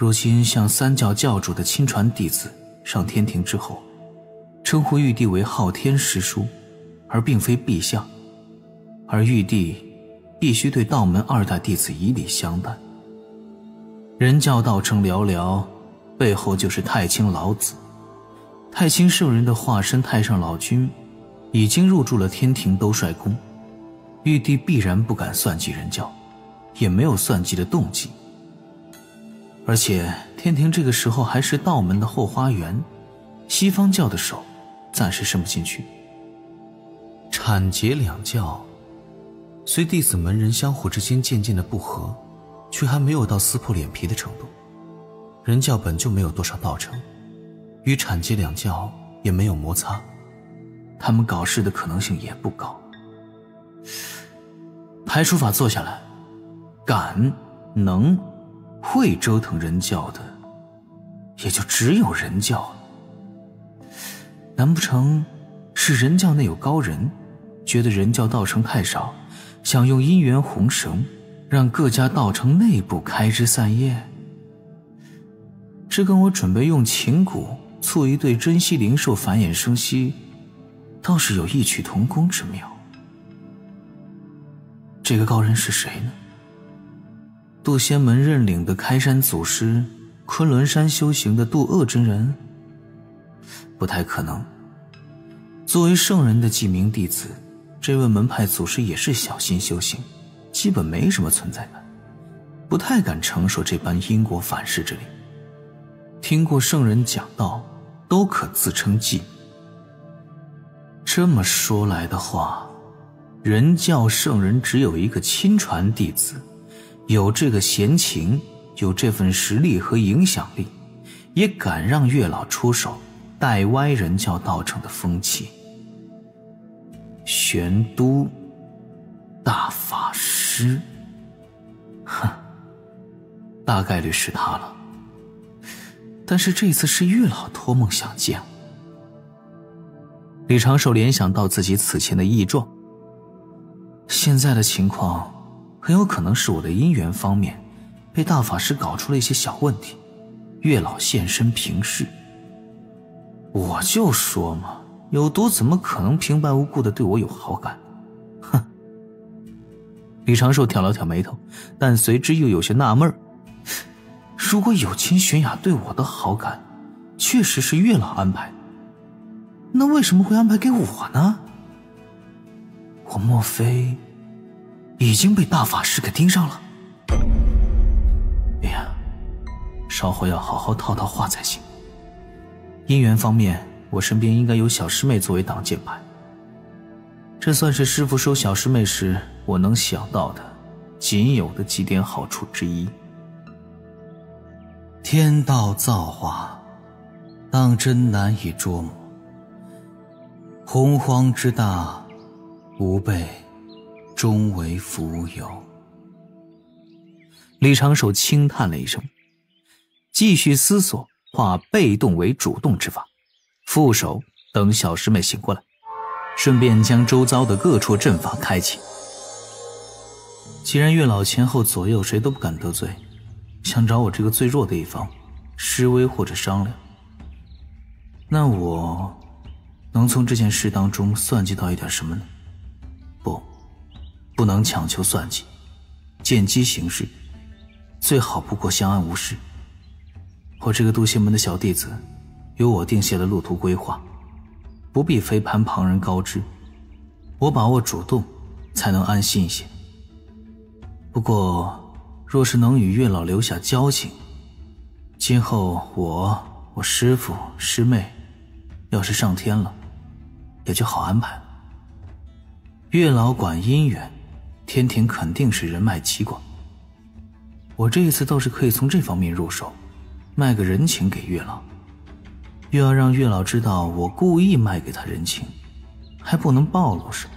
如今向三教教主的亲传弟子上天庭之后，称呼玉帝为昊天师叔，而并非陛下，而玉帝必须对道门2代弟子以礼相待。人教道成寥寥，背后就是太清老子。太清圣人的化身太上老君已经入住了天庭兜率宫，玉帝必然不敢算计人教，也没有算计的动机。而且天庭这个时候还是道门的后花园，西方教的手暂时伸不进去。阐结两教虽弟子门人相互之间渐渐的不和，却还没有到撕破脸皮的程度。人教本就没有多少道成，与阐结两教也没有摩擦，他们搞事的可能性也不高。排除法做下来，敢能会折腾人教的也就只有人教了。难不成是人教内有高人，觉得人教道成太少，想用姻缘红绳让各家道成内部开枝散叶？这跟我准备用琴骨促一对珍稀灵兽繁衍生息倒是有异曲同工之妙。这个高人是谁呢？渡仙门认领的开山祖师，昆仑山修行的渡厄真人？不太可能。作为圣人的记名弟子，这位门派祖师也是小心修行，基本没什么存在感，不太敢承受这般因果反噬之力。听过圣人讲道，都可自称记。这么说来的话，人教圣人只有一个亲传弟子，有这个闲情，有这份实力和影响力，也敢让月老出手带歪人教道成的风气。玄都大法师，哼，大概率是他了。但是这次是月老托梦想见我。李长寿联想到自己此前的异状，现在的情况很有可能是我的姻缘方面被大法师搞出了一些小问题，月老现身平事。我就说嘛，有毒怎么可能平白无故的对我有好感？哼！李长寿挑了挑眉头，但随之又有些纳闷。如果有情玄雅对我的好感确实是月老安排，那为什么会安排给我呢？我莫非已经被大法师给盯上了？哎呀，稍后要好好套套话才行。姻缘方面，我身边应该有小师妹作为挡箭牌，这算是师父收小师妹时我能想到的仅有的几点好处之一。天道造化，当真难以捉摸。洪荒之大，吾辈终为浮游。李长寿轻叹了一声，继续思索化被动为主动之法，副手等小师妹醒过来，顺便将周遭的各处阵法开启。既然月老前后左右谁都不敢得罪，想找我这个最弱的一方示威或者商量，那我能从这件事当中算计到一点什么呢？不能强求算计，见机行事，最好不过相安无事。我这个渡仙门的小弟子，由我定下了路途规划，不必非攀旁人高枝，我把握主动，才能安心一些。不过若是能与月老留下交情，今后我师父师妹要是上天了，也就好安排了。月老管姻缘，天庭肯定是人脉极广，我这一次倒是可以从这方面入手，卖个人情给月老，又要让月老知道我故意卖给他人情，还不能暴露什么，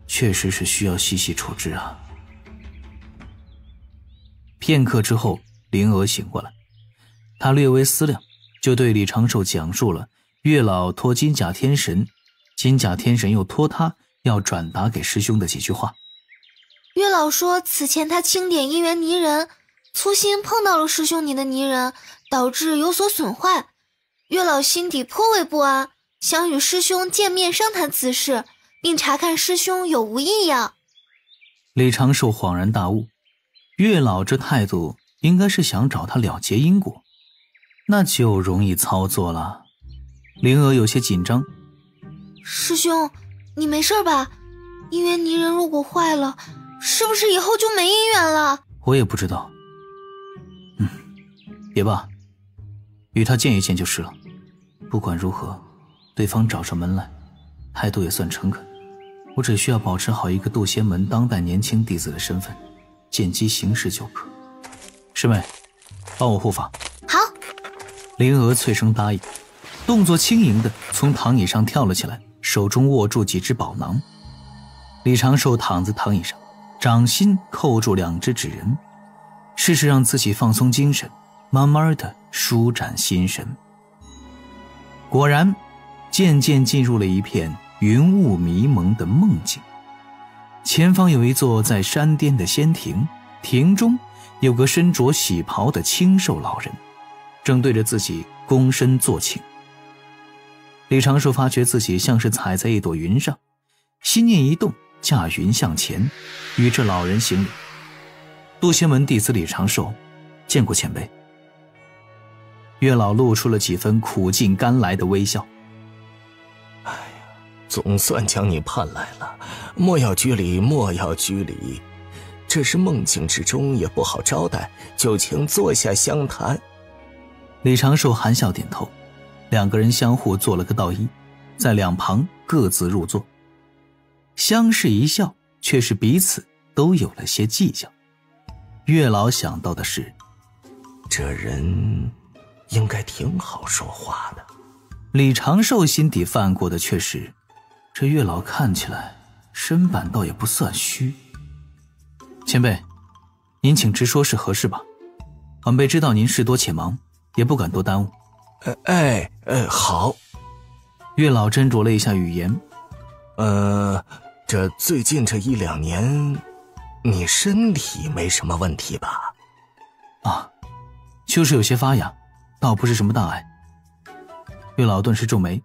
确实是需要细细处置啊。片刻之后，灵娥醒过来，她略微思量，就对李长寿讲述了月老托金甲天神，金甲天神又托他要转达给师兄的几句话。月老说此前他清点姻缘泥人，粗心碰到了师兄你的泥人，导致有所损坏。月老心底颇为不安，想与师兄见面商谈此事，并查看师兄有无异样。李长寿恍然大悟，月老这态度应该是想找他了结因果，那就容易操作了。灵娥有些紧张，师兄，你没事吧？姻缘泥人如果坏了，是不是以后就没姻缘了？我也不知道。也罢，与他见一见就是了。不管如何，对方找上门来，态度也算诚恳。我只需要保持好一个渡仙门当代年轻弟子的身份，见机行事就可。师妹，帮我护法。好。灵娥脆声答应，动作轻盈地从躺椅上跳了起来，手中握住几只宝囊。李长寿躺在躺椅上，掌心扣住2只纸人，试试让自己放松精神，慢慢地舒展心神。果然，渐渐进入了一片云雾迷蒙的梦境。前方有一座在山巅的仙庭，庭中有个身着喜袍的清瘦老人，正对着自己躬身坐请。李长寿发觉自己像是踩在一朵云上，心念一动，驾云向前，与这老人行礼。渡仙门弟子李长寿，见过前辈。月老露出了几分苦尽甘来的微笑。哎呀，总算将你盼来了，莫要拘礼，莫要拘礼。这是梦境之中，也不好招待，就请坐下相谈。李长寿含笑点头，2个人相互做了个道揖，在两旁各自入座，相视一笑，却是彼此都有了些计较。月老想到的是，这人应该挺好说话的。李长寿心底犯过的却是，这月老看起来身板倒也不算虚。前辈，您请直说是何事吧？晚辈知道您事多且忙，也不敢多耽误。好。月老斟酌了一下语言，这最近这1、2年，你身体没什么问题吧？啊，就是有些发痒，倒不是什么大碍。月老顿时皱眉，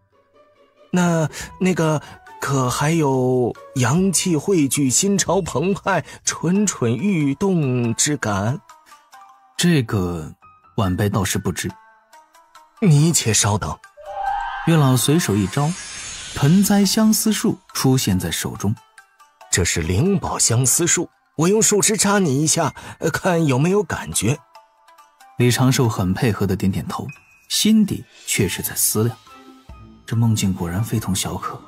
那个可还有阳气汇聚，心潮澎湃，蠢蠢欲动之感？这个晚辈倒是不知。你且稍等。月老随手一招，盆栽相思树出现在手中。这是灵宝相思树，我用树枝扎你一下，看有没有感觉。李长寿很配合地点点头，心底却是在思量，这梦境果然非同小可。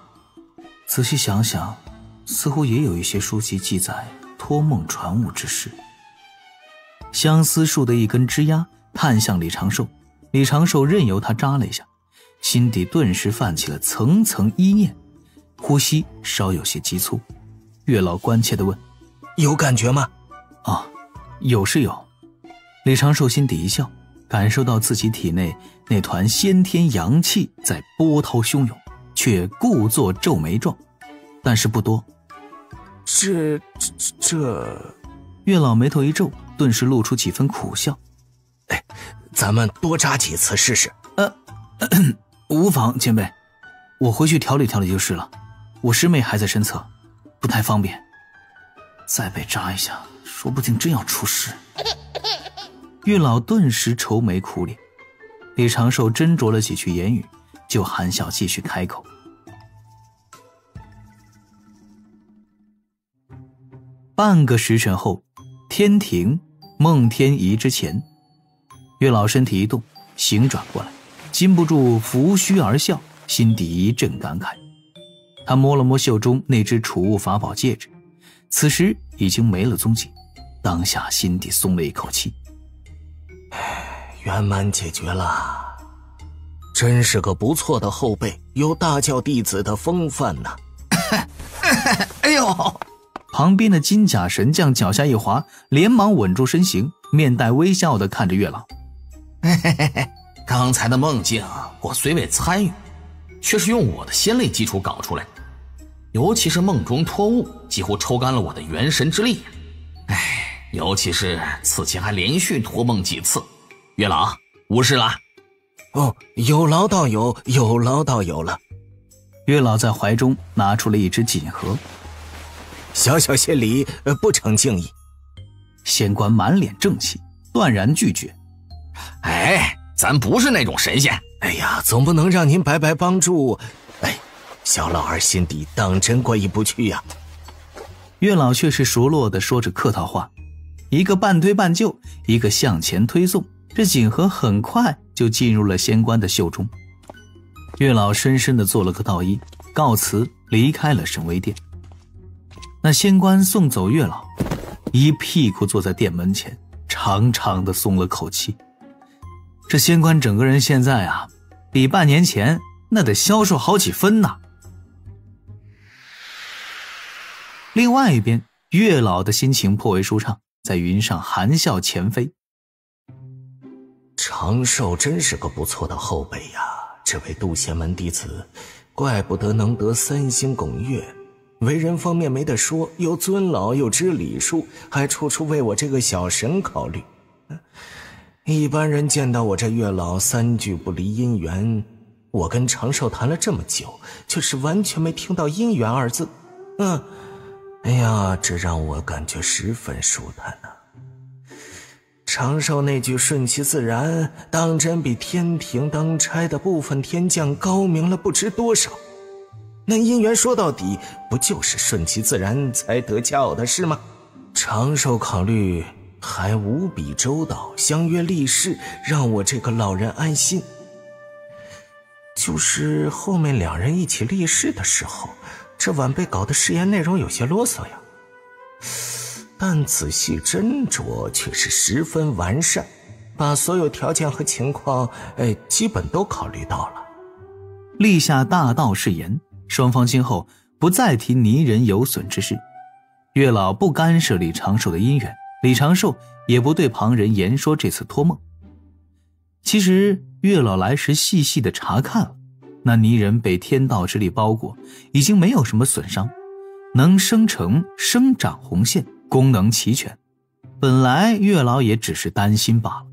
仔细想想，似乎也有一些书籍记载托梦传物之事。相思树的一根枝丫探向李长寿，李长寿任由他扎了一下，心底顿时泛起了层层依念，呼吸稍有些急促。月老关切地问，有感觉吗？有是有。李长寿心底一笑，感受到自己体内那团先天阳气在波涛汹涌，却故作皱眉状，但是不多。这月老眉头一皱，顿时露出几分苦笑。咱们多扎几次试试。无妨，前辈，我回去调理调理就是了。我师妹还在身侧，不太方便，再被扎一下，说不定真要出事。月老顿时愁眉苦脸，李长寿斟酌了几句言语，就含笑继续开口。半个时辰后，天庭孟天仪之前，月老身体一动，醒转过来，禁不住拂须而笑，心底一阵感慨。他摸了摸袖中那只储物法宝戒指，此时已经没了踪迹，当下心底松了一口气。圆满解决了，真是个不错的后辈，有大教弟子的风范呢。哎呦！旁边的金甲神将脚下一滑，连忙稳住身形，面带微笑地看着月老。刚才的梦境我虽未参与，却是用我的仙类基础搞出来的，尤其是梦中托物，几乎抽干了我的元神之力。尤其是此前还连续托梦几次。月老，无事了。哦，有劳道友，有劳道友了。月老在怀中拿出了一只锦盒。小小谢礼，不成敬意。仙官满脸正气，断然拒绝。哎，咱不是那种神仙。哎呀，总不能让您白白帮助。哎，小老儿心底当真过意不去呀。月老却是熟络地说着客套话，一个半推半就，一个向前推送，这锦盒很快就进入了仙官的袖中。月老深深地做了个道揖，告辞离开了神威殿。那仙官送走月老，一屁股坐在殿门前，长长的松了口气。这仙官整个人现在啊，比半年前那得消瘦好几分呐。另外一边，月老的心情颇为舒畅，在云上含笑前飞。长寿真是个不错的后辈呀，这位渡仙门弟子，怪不得能得3星拱月。为人方面没得说，又尊老又知礼数，还处处为我这个小神考虑。一般人见到我这月老3句不离姻缘，我跟长寿谈了这么久，却是完全没听到姻缘2字。哎呀，这让我感觉十分舒坦啊。长寿那句顺其自然，当真比天庭当差的部分天将高明了不知多少。那姻缘说到底，不就是顺其自然才得佳偶的事吗？长寿考虑还无比周到，相约立誓，让我这个老人安心。就是后面2人一起立誓的时候，这晚辈搞的誓言内容有些啰嗦呀，但仔细斟酌却是十分完善，把所有条件和情况基本都考虑到了。立下大道誓言，双方今后不再提泥人有损之事。月老不干涉李长寿的姻缘，李长寿也不对旁人言说这次托梦。其实月老来时细细的查看了，那泥人被天道之力包裹，已经没有什么损伤，能生成生长红线，功能齐全。本来月老也只是担心罢了，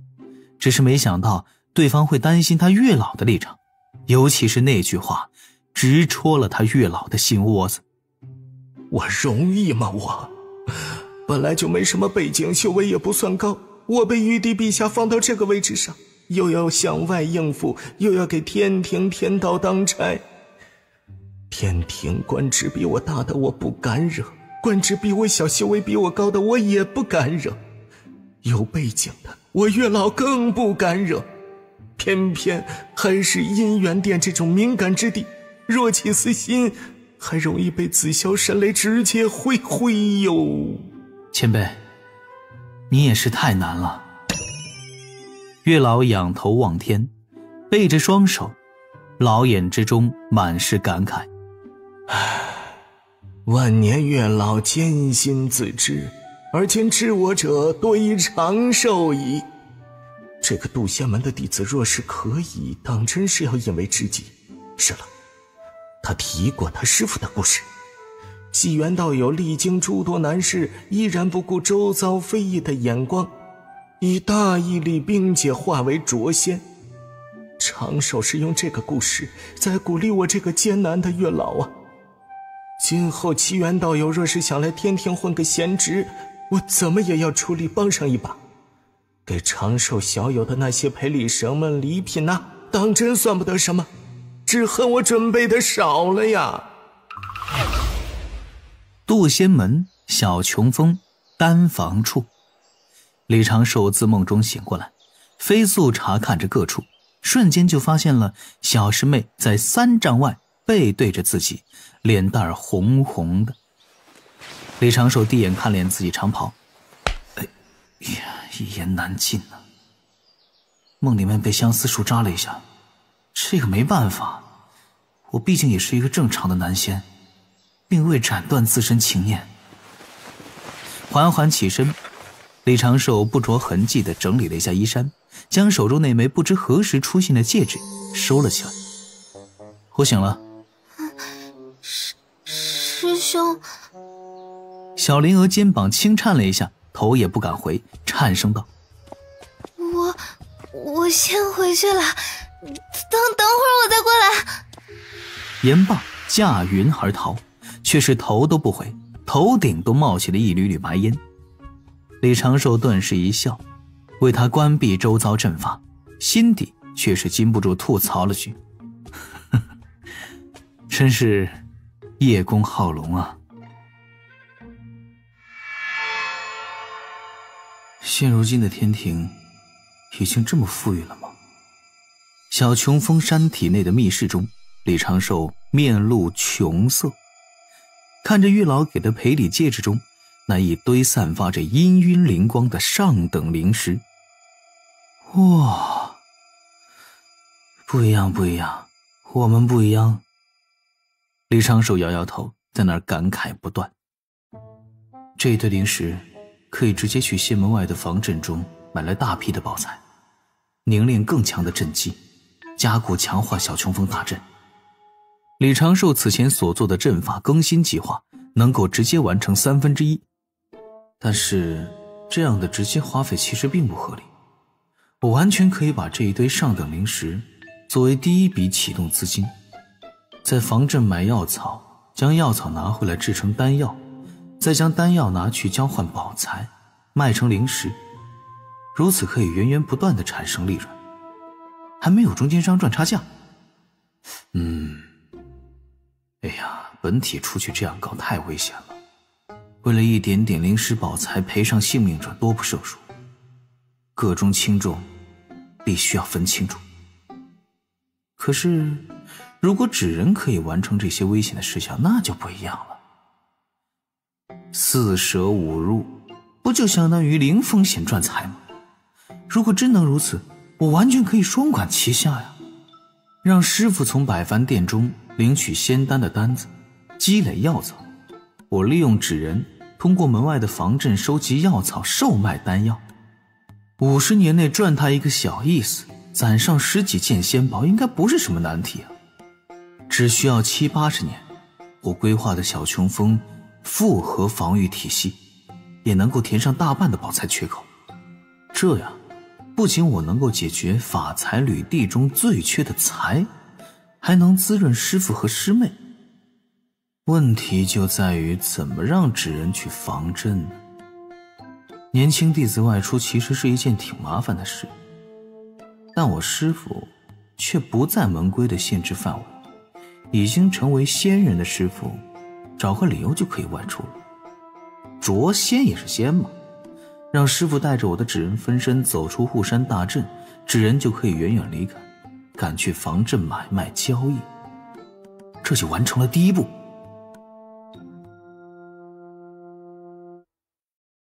只是没想到对方会担心他月老的立场，尤其是那句话直戳了他月老的心窝子。我容易吗？我本来就没什么背景，修为也不算高，我被玉帝陛下放到这个位置上，又要向外应付，又要给天庭天道当差。天庭官职比我大的我不敢惹，官职比我小修为比我高的我也不敢惹，有背景的我月老更不敢惹。偏偏还是姻缘殿这种敏感之地，若起私心，还容易被紫霄神雷直接挥挥哟。前辈，你也是太难了。月老仰头望天，背着双手，老眼之中满是感慨。万年月老艰辛自知，而今知我者多以长寿矣。这个渡仙门的弟子若是可以，当真是要引为知己。是了，他提过他师父的故事，纪元道友历经诸多难事，依然不顾周遭非议的眼光，以大毅力冰解化为浊仙。长寿是用这个故事在鼓励我这个艰难的月老啊。今后纪元道友若是想来天庭混个闲职，我怎么也要出力帮上一把，给长寿小友的那些赔礼绳们礼品啊，当真算不得什么，只恨我准备的少了呀。渡仙门小琼峰丹房处，李长寿自梦中醒过来，飞速查看着各处，瞬间就发现了小师妹在3丈外背对着自己，脸蛋红红的。李长寿第一眼看脸自己长袍，哎呀，一言难尽啊。梦里面被相思树扎了一下，这个没办法，我毕竟也是一个正常的男仙，并未斩断自身情念。缓缓起身，李长寿不着痕迹地整理了一下衣衫，将手中那枚不知何时出现的戒指收了起来。我醒了。师兄。小灵娥肩膀轻颤了一下，头也不敢回，颤声道：我先回去了，等会儿我再过来。言罢驾云而逃，却是头都不回，头顶都冒起了一缕缕白烟。李长寿顿时一笑，为他关闭周遭阵法，心底却是禁不住吐槽了句：真是叶公好龙啊。现如今的天庭已经这么富裕了吗？小琼峰山体内的密室中，李长寿面露穷色，看着月老给的赔礼戒指中那一堆散发着氤氲灵光的上等灵石。哇，不一样，我们不一样。李长寿摇摇头，在那儿感慨不断。这一堆灵石可以直接去县门外的防阵中买来大批的宝材，凝练更强的阵技，加固强化小琼峰大阵。李长寿此前所做的阵法更新计划能够直接完成1/3，但是这样的直接花费其实并不合理。我完全可以把这一堆上等灵石作为第一笔启动资金，在防阵买药草，将药草拿回来制成丹药，再将丹药拿去交换宝材，卖成灵石，如此可以源源不断地产生利润，还没有中间商赚差价。哎呀，本体出去这样搞太危险了，为了一点点灵石宝材赔上性命者多不胜数，个中轻重必须要分清楚。可是如果纸人可以完成这些危险的事项，那就不一样了。4舍5入，不就相当于零风险赚财吗？如果真能如此，我完全可以双管齐下呀，让师傅从百凡殿中领取仙丹的单子，积累药草，我利用纸人通过门外的防阵收集药草，售卖丹药，50年内赚他一个小意思，攒上10几件仙宝应该不是什么难题啊。只需要70、80年，我规划的小琼峰复合防御体系也能够填上大半的宝材缺口。这样不仅我能够解决法财履地中最缺的财，还能滋润师傅和师妹。问题就在于怎么让纸人去防阵呢？年轻弟子外出其实是一件挺麻烦的事，但我师傅却不在门规的限制范围，已经成为仙人的师傅，找个理由就可以外出了。着仙也是仙嘛，让师傅带着我的纸人分身走出护山大阵，纸人就可以远远离开，赶去防阵买卖交易，这就完成了第一步。